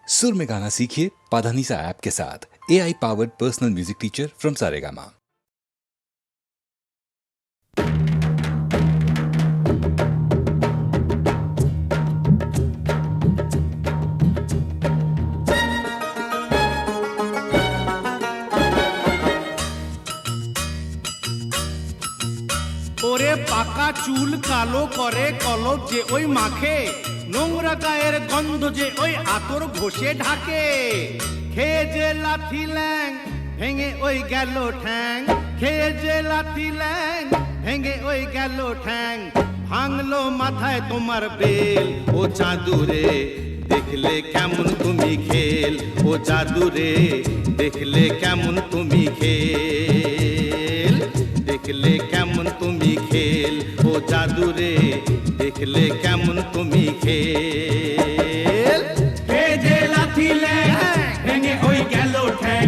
सुर में गाना सीखिए पाधानीसा ऐप के साथ। AI powered personal music teacher from Saregama. ওরে পাকা চুল কালো করে কলপ যে ওই মাখে, নোংরা গায়ের গন্ধ যে ওই আতর ঘষে ঢাকে। খেয়ে যে লাথি ল্যাং ভেঙে ওই গেল ঠ্যাং, খেয়ে যে লাথি ল্যাং ভেঙে ওই গেল ঠ্যাং। ভাঙলো মাথায় তোমার বেল, ও চাঁদুরে দেখলে কেমন তুমি খেল, ও জাদুরে দেখলে কেমন তুমি খেল, দেখলে কেমন তুমি খেল, ও জাদুরে দেখলে কেমন তুমি খেল। হে যে লাথি ল্যাং ভেঙে ওই গেল ঠ্যাং,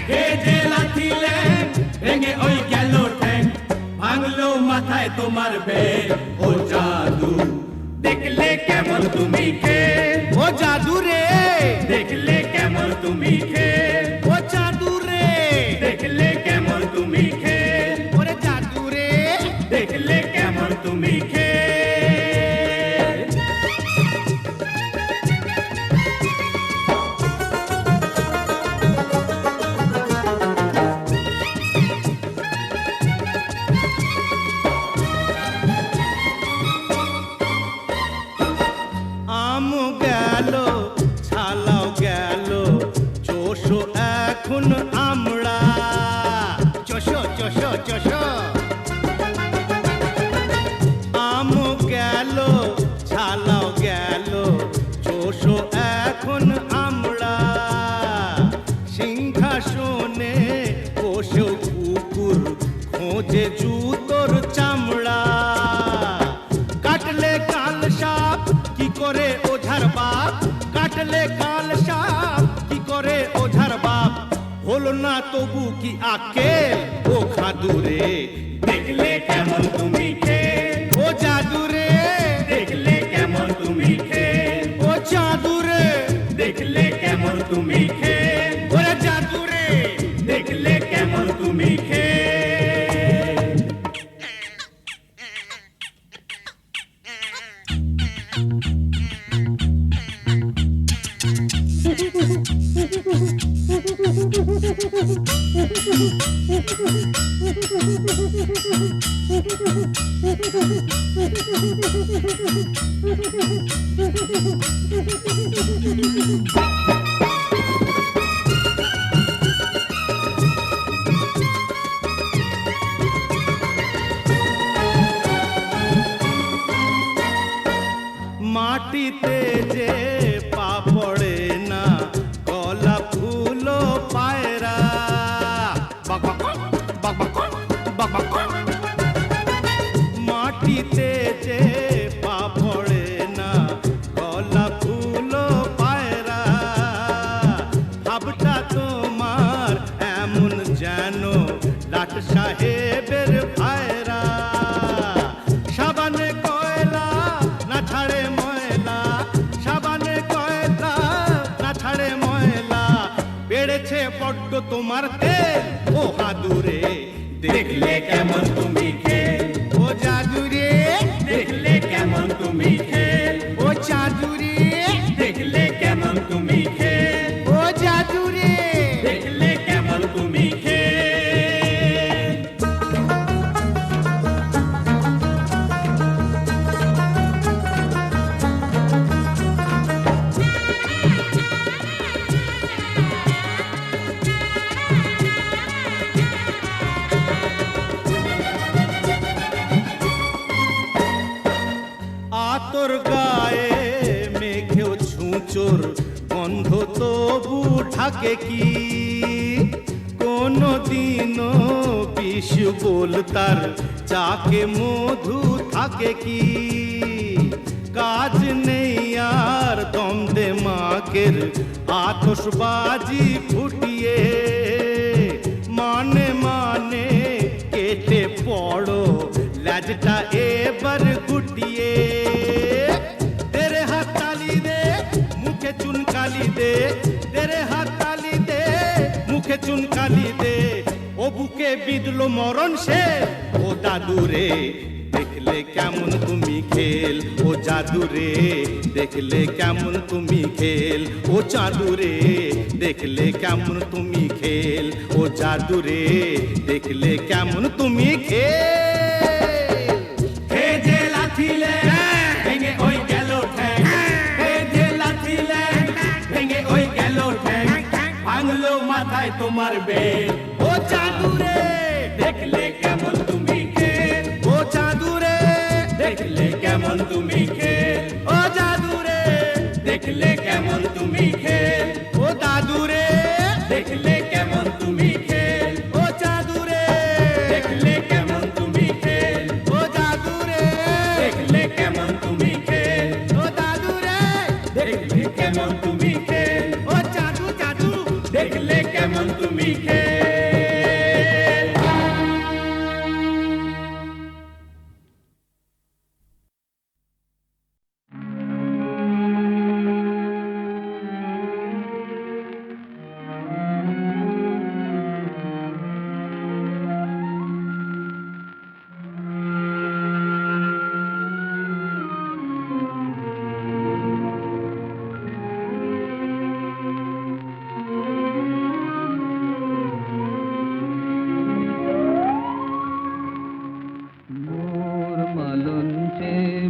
হে যে লাথি ল্যাং ভেঙে ওই গেল ঠ্যাং। ভাঙলো মাথায় তোমার বেল, ও জাদু দেখলে কেমন তুমি খেল, ও জাদুরে দেখলে কেমন তুমি খেল, ও জাদুরে দেখলে কেমন তুমি খেল, ওরে জাদুরে দেখলে কেমন তুমি খেল। আম গেল ছালাও গেল, চোষো এখন আমরা, চোষো চোষো চোষো। আম গেল ছালাও গেল, চোষো এখন আমরা। সিংহাসনে বসেও কুকুর খোঁজে জুতোর চামড়া। কাটলে কাল সাপ কি করে ওঝার বাপ, কাটলে কাল সাপ কি করে ওঝার বাপ। হলো না তবু কি আকেল, ও খাদুরে দেখলে কেমন তুমি খেল, ও জাদুরে দেখলে কেমন তুমি খেল, ও জাদুরে দেখলে কেমন তুমি খেল, ওরে জাদুরে দেখলে কেমন তুমি খেল। মাটিতে যে পা পড়ে না, গলা ফুলো পায়রা। মাটিতে যে পা পড়ে না, গলা ফুলো পায়রা। ভাবটা তোমার এমন যেন লাট সাহেবের ভাইরা। সাবানে কয়লা না ছাড়ে ময়লা, সাবানে কয়লা না ছাড়ে ময়লা। বেড়েছে বড্ড তোমার তেল, ও হাদুরে দেখলে কেমন তুমি খেল, ও জাদুরে দেখলে কেমন তুমি খেল, ও জাদুরে দেখলে কেমন তুমি খেল, ও জাদুরে দেখলে কেমন তুমি খেল। আতর গায়ে মেঘেও ছুঁচোর গন্ধ তবু ঢাকে কি। কোনো দিনও বিষ বলতার চাকে মধু থাকে কি। কাজ নেই আর দ্বন্দ্বে মাকের আতশবাজি ফুটিয়ে। মানে মানে কেটে পড়ো লাজটা এবার গুটিয়ে। তেরে হাত তালি দে মুখে চুন কালি দে তেরে হাত তালি দে মুখে চুনকালি দে ও বুকে বিঁধলো মরণ সে ও দাদু রে দেখলে কেমন তুমি খেল ও জাদু রে দেখলে কেমন তুমি খেল ও জাদু রে দেখলে কেমন তুমি খেল ও জাদু রে দেখলে কেমন তুমি খেল হে যে লাথিলে ভেঙে ওই গেল ঠ্যাং হে যে লাথিলে ভেঙে ওই গেল ঠ্যাং ভাঙলো মাথায় তোমার বেল ও জাদু রে দেখলে কেমন তুমি খেল ও জাদু রে দেখলে কেমন তুমি খেল ও জাদু রে দেখলে কেমন তুমি খেল ও দাদু রে দেখলে কেমন তুমি খেল ও জাদু রে দেখলে কেমন তুমি খেল ও জাদু রে দেখলে কেমন তুমি খেল ও দাদু রে দেখলে কেমন তুমি খেল ও জাদু জাদু দেখলে কেমন তুমি খেল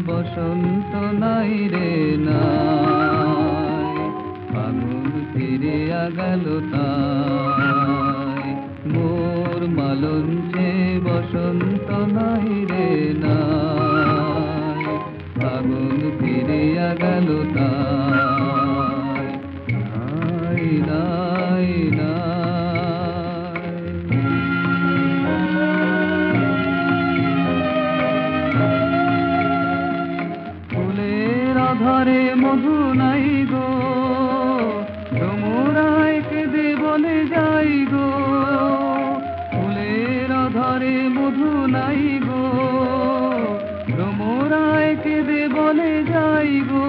বসন্ত নাই রে নাই ফাগুন ফিরিয়া গেল তাই মোর মালঞ্চে বসন্ত নাই রে নাই ফাগুন ফিরিয়া গেল তাই নাই নাই নাই ধরে মধু নাই গো তোমরাই কেঁদে বলে যাই গো ফুলের ধরে মধু নাই গো তোমরাই কেঁদে বলে যাই গো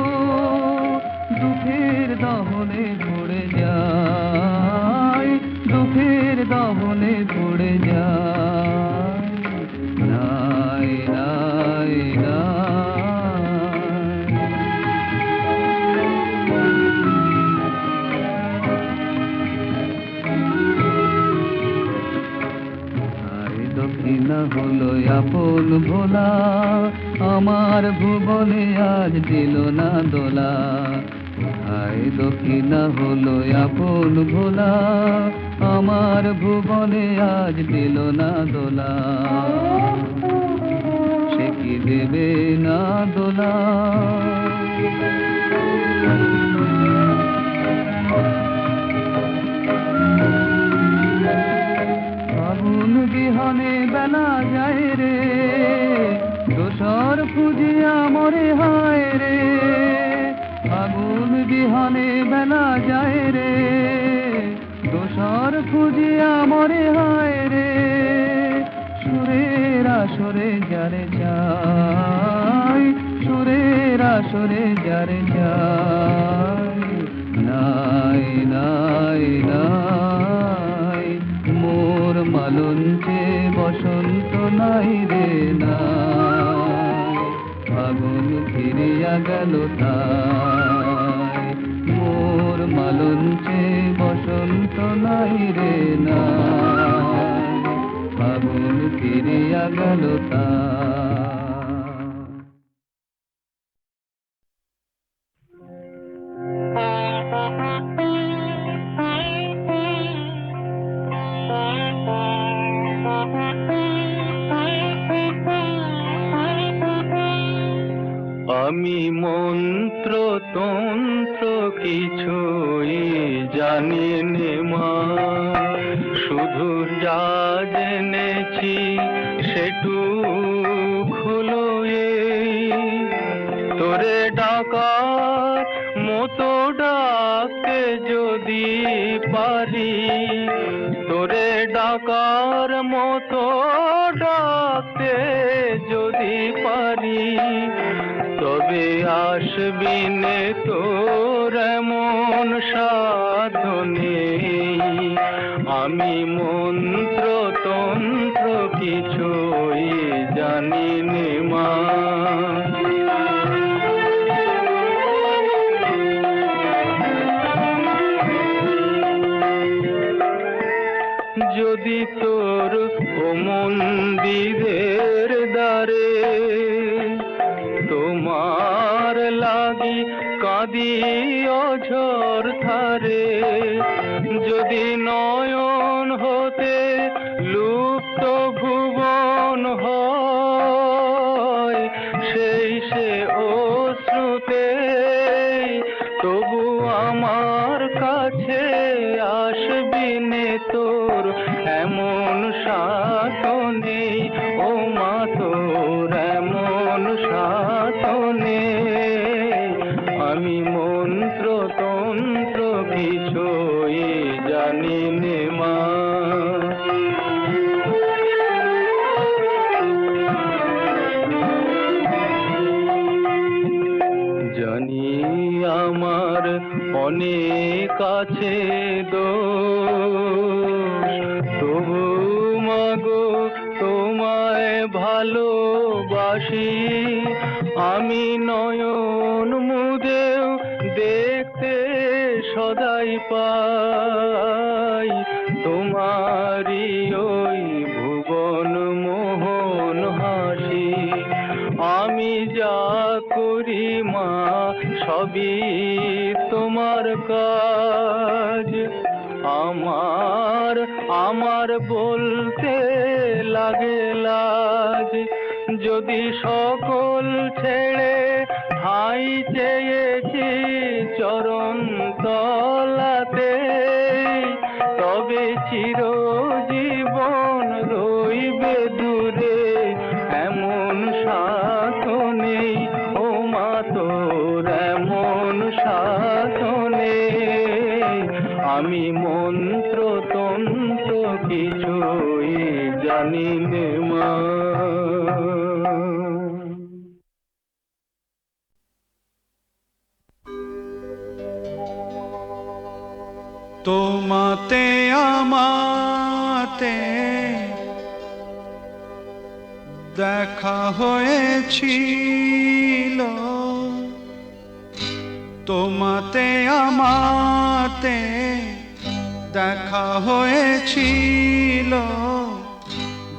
দুঃখের দহনে পড়ে যায় দুঃখের দহনে পড়ে যায় নাই নাই নাই দক্ষিণা হলো আপন ভোলা আমার ভুবনে আজ দিল না দোলা হায় দক্ষিণা হলো আপন ভোলা আমার ভুবনে আজ দিল না দোলা সে কি দেবে না দোলা আগুন বিহনে বেলা যায় রে দোসর খুঁজিয়া মরে হায় রে আগুন বিহনে বেলা যায় রে দোসর খুঁজিয়া মরে হায় রে সুরের আসরে যারে চাই সুরের আসরে যারে চাই নাই নাই নাই মোর মালঞ্চে বসন্ত নাই রে নাই ফাগুন ফিরিয়া গেল তাই মোর মালঞ্চে বসন্ত নাই রে নাই ফাগুন ফিরিয়া গেল তাই আমি মন্ত্র তন্ত্র কিছুই জানি নে মা শুধু যা জেনেছি সেটুক হলো তোরে ডাকার মতো ডাকতে যদি পারি তোরে ডাকার মতো ডাকতে যদি পারি তবে আসবি নে তোর এমন সাধ্য নেই, আমি মন্ত্র তন্ত্র কিছুই জানি নে মা। যদি তোর ও মন্দিরের দ্বারে তোমার লাগি কাঁদি অঝোর ধারে, যদি নয়ন হতে লুপ্ত ভুবন হয়, সেই সে অশ্রুতে তবু আমার কাছে আসবি নে, তোর এমন সাথ নেই ও মা, তোর এমন সাথ নেই, আমি মন্ত্র তন্ত্র কিছুই জানি নে মা। জানি আমার অনেক আছে দোষ, তবু মাগো তোমায় ভালোবাসি, আমি নয়ন মুদেও দেখতে সদাই পাই তোমারি ওই ভুবন মোহন হাসি। আমি যা করি মা সবই তোমার কাজ, আমার বলতে লাগে লাজ, যদি সকল ছেড়ে ঠাঁই চেয়েছি চরণ তলাতে, তবে চিরজীবন রইবে দূরে, এমন সাথ নেই ও মা, তোর এমন সাথ নেই, আমি মন্ত্র তন্ত্র কিছুই জানি নে মা। তোমাতে আমাতে দেখা হয়েছিল, তোমাতে আমাতে দেখা হয়েছিল,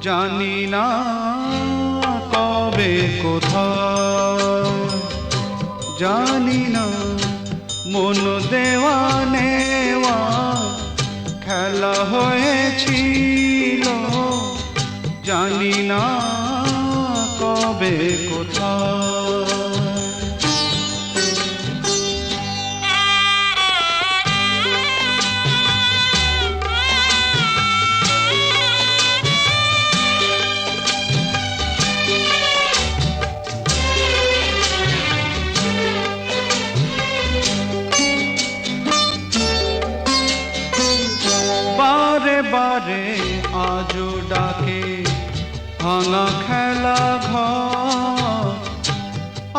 জানি না কবে কোথায়, জানি না মন দেওয়া নেওয়া খেলা হয়েছিল, জানি না কবে কোথায়। বারে বারে আজও ডাকে ভাঙা খেলা ঘর,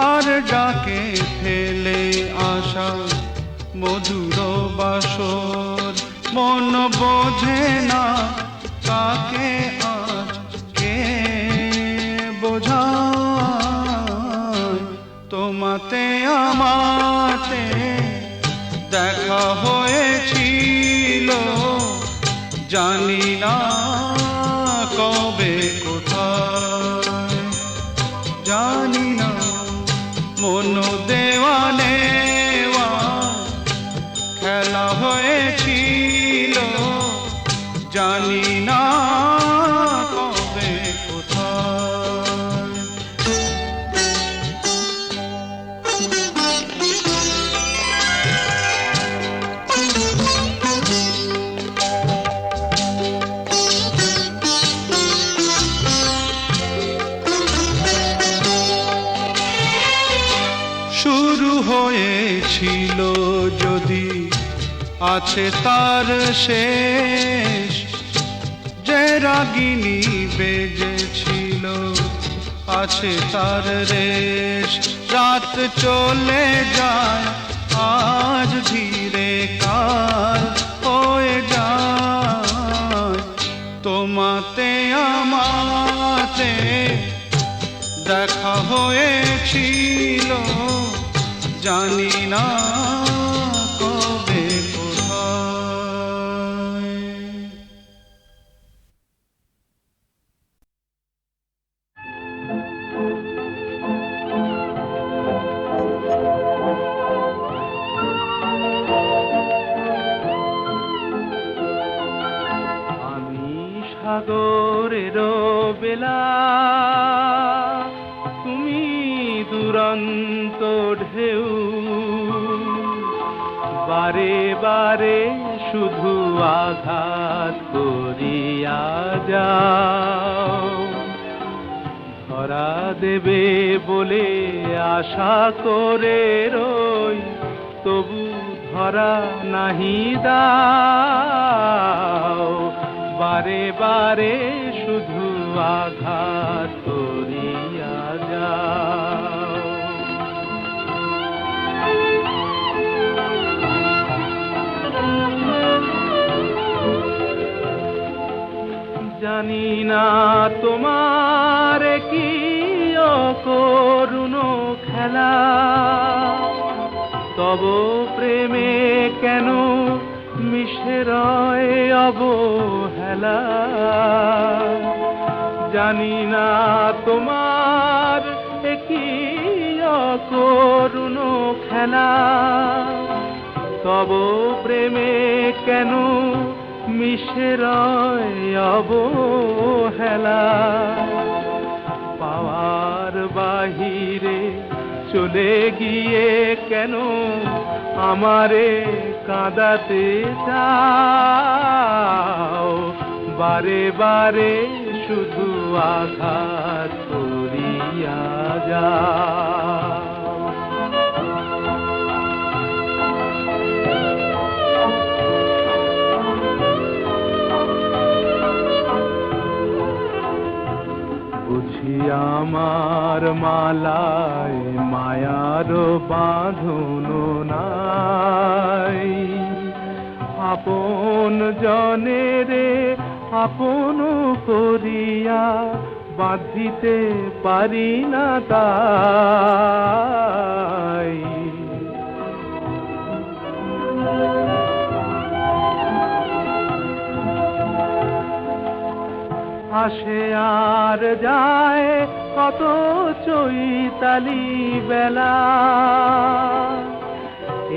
আর ডাকে ফেলে আসা মধুর বাসর, মন বোঝে না কাকে আজ কে বোঝায়, তোমাতে আমাতে দেখা হয়েছিল, জানি না কবে কোথায়, জানি না মন দেওয়া নেওয়া খেলা হয়েছিল, জানি না কবে কোথায়। শুরু হয়েছিল যদি আছে তার শেষ, যে রাগিনী বেজেছিল আছে তার রেশ, রাত চলে যায় আজ ধীরে কাল হয়ে যায় তোমাতে আমাতে দেখা হয়েছিল জানি না কবে কোথায়। আমি সাগরের বেলা, তুমি দুরন্ত ঢেউ, বারে বারে শুধু আঘাত করিয়া যাও। ধরা দেবে বলে আশা করে রই, তবু ধরা নাহি দাও। বারে বারে শুধু আঘাত করিয়া যাও। জানি না তোমার কি অকরুণ খেলা, তব প্রেমে কেন মিশে রয় অবহেলা। জানি না তোমার কি অকরুণ খেলা, তব প্রেমে কেন মিশে রয় অবহেলা। পাওয়ার বাহিরে চলে গিয়ে কেন আমারে কাঁদাতে চাও। বারে বারে শুধু আঘাত করিয়া যাও। বুঝি আমার মালায় মায়ার বাঁধন নাই, আপন জনেরে আপন করিয়া বাঁধিতে পারি না তাই। আসে আর যায় কত চৈতালি বেলা,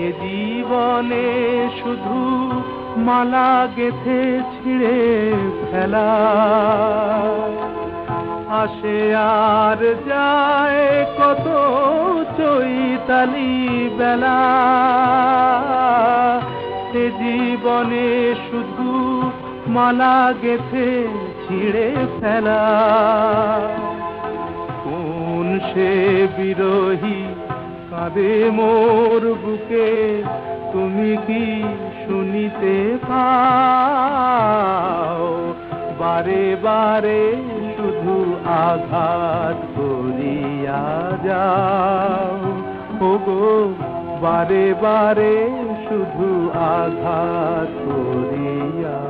এ জীবনে শুধু মালা গেথে ছিঁড়ে ফেলা। আসে আর যায় কত চৈতালি বেলা, এ জীবনে শুধু মালা গেথে ছিঁড়ে ফেলা। কোন সে বিরহী কাঁদে মোর বুকে, তুমি কি শুনিতে পাও। বারে বারে শুধু আঘাত করিয়া যাও। ওগো বারে বারে শুধু আঘাত করিয়া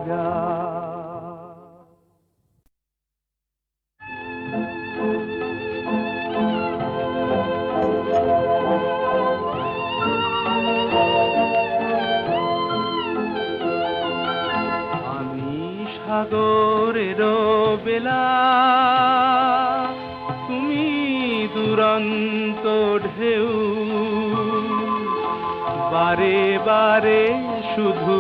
যাও। সাগরের বেলা, তুমি দুরন্ত ঢেউ, বারে বারে শুধু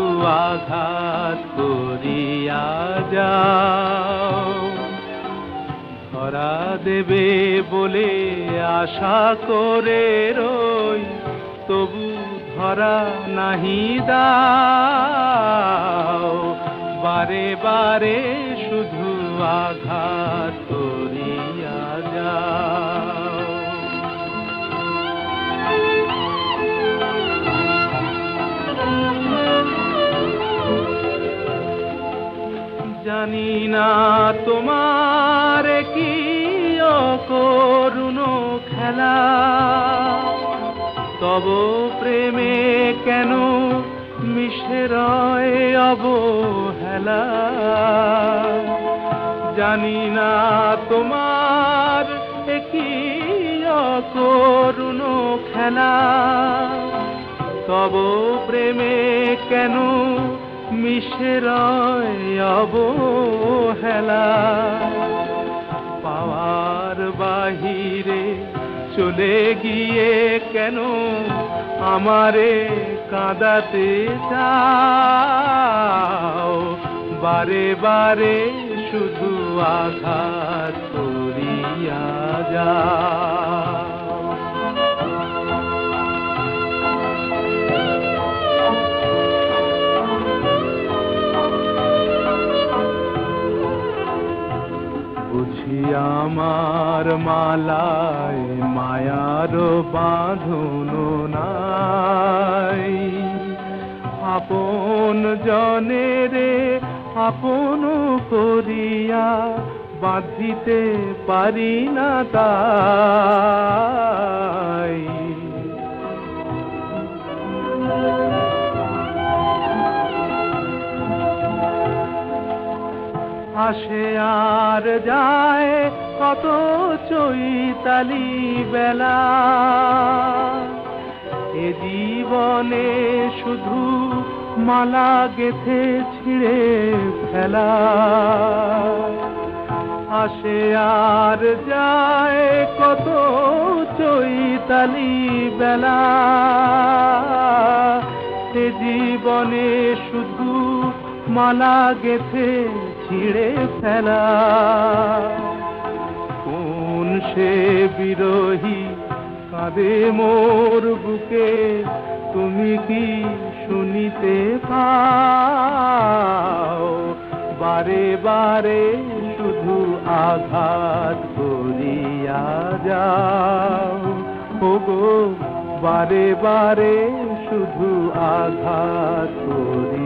আঘাত করিয়া যাও। ধরা দেবে বলে আশা করে রই, তবু ধরা নাহি দাও। বারে বারে শুধু আঘাত করিয়া যাও। জানি না তোমার কি অকরুণ খেলা, তব প্রেম প্রেমে কেন মিশে রয় অবহেলা, জানি না তোমার একই অকরুণ খেলা, তব প্রেমে কেন মিশে রয় অবহেলা, পাওয়ার বাহিরে চলে গিয়ে কেন আমারে কাঁদাতে চাও, বারে বারে শুধু আঘাত করিয়া যাও। বুঝি আমার মালায় মায়ার বাঁধন নাই, আপন জনেরে আপন করিয়া বাঁধিতে পারি না তাই। আসে আর যায় কত চৈতালি বেলা, এ জীবনে শুধু মালা গেথে ছিঁড়ে ফেলা। আসে আর যায় কত চৈতালি বেলা, এ জীবনে শুধু মালা গেথে ছিঁড়ে ফেলা। কোন সে বিরহী কাঁদে মোর বুকে, তুমি কি শুনিতে পাও, বারে বারে শুধু আঘাত করিয়া যাও, ওগো বারে বারে শুধু আঘাত করিয়া